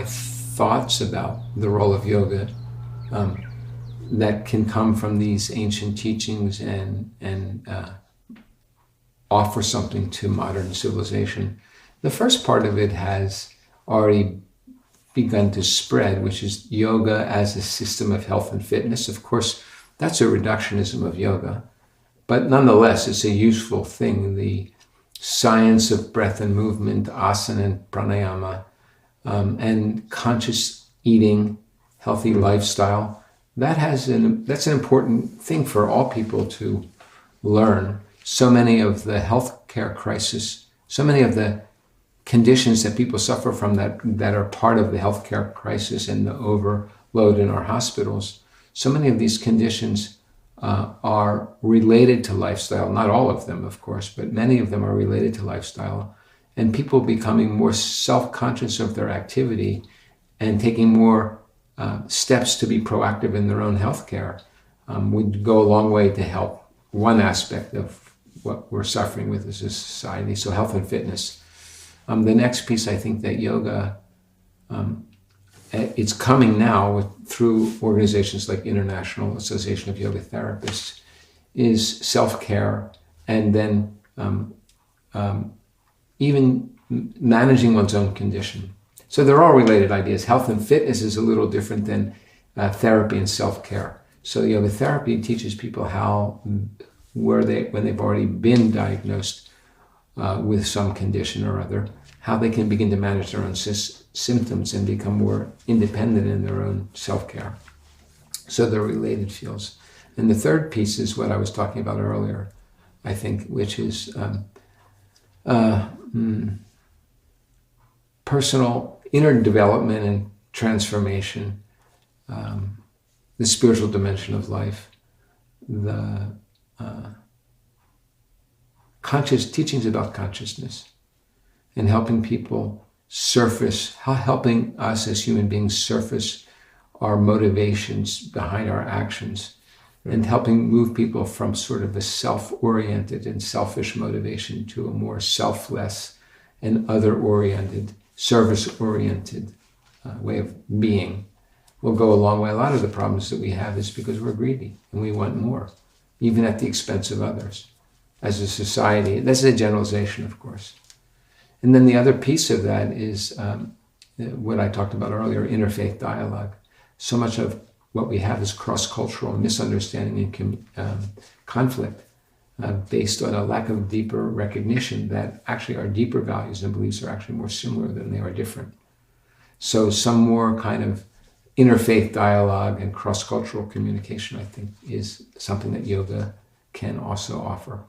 thoughts about the role of yoga that can come from these ancient teachings and offer something to modern civilization. The first part of it has already begun to spread, which is yoga as a system of health and fitness. Of course, that's a reductionism of yoga, but nonetheless, it's a useful thing. The science of breath and movement, asana and pranayama, and conscious eating, healthy lifestyle, that's an important thing for all people to learn. So many of the healthcare crisis, so many of the conditions that people suffer from that are part of the healthcare crisis and the overload in our hospitals, so many of these conditions are related to lifestyle. Not all of them, of course, but many of them are related to lifestyle. And people becoming more self-conscious of their activity and taking more steps to be proactive in their own healthcare would go a long way to help one aspect of what we're suffering with as a society. So health and fitness. The next piece, I think that yoga, it's coming now through organizations like International Association of Yoga Therapists, is self-care, and then even managing one's own condition. So they're all related ideas. Health and fitness is a little different than therapy and self-care. So yoga therapy teaches people how, when they've already been diagnosed with some condition or other, how they can begin to manage their own symptoms and become more independent in their own self-care. So they're related fields. And the third piece is what I was talking about earlier, I think, which is personal inner development and transformation, the spiritual dimension of life, the conscious teachings about consciousness, and helping people helping us as human beings surface our motivations behind our actions, and helping move people from sort of a self-oriented and selfish motivation to a more selfless and other-oriented, service-oriented way of being will go a long way. A lot of the problems that we have is because we're greedy and we want more, even at the expense of others. As a society, that's a generalization, of course. And then the other piece of that is what I talked about earlier, interfaith dialogue. So much of what we have is cross-cultural misunderstanding and conflict based on a lack of deeper recognition that actually our deeper values and beliefs are actually more similar than they are different. So some more kind of interfaith dialogue and cross-cultural communication, I think, is something that yoga can also offer.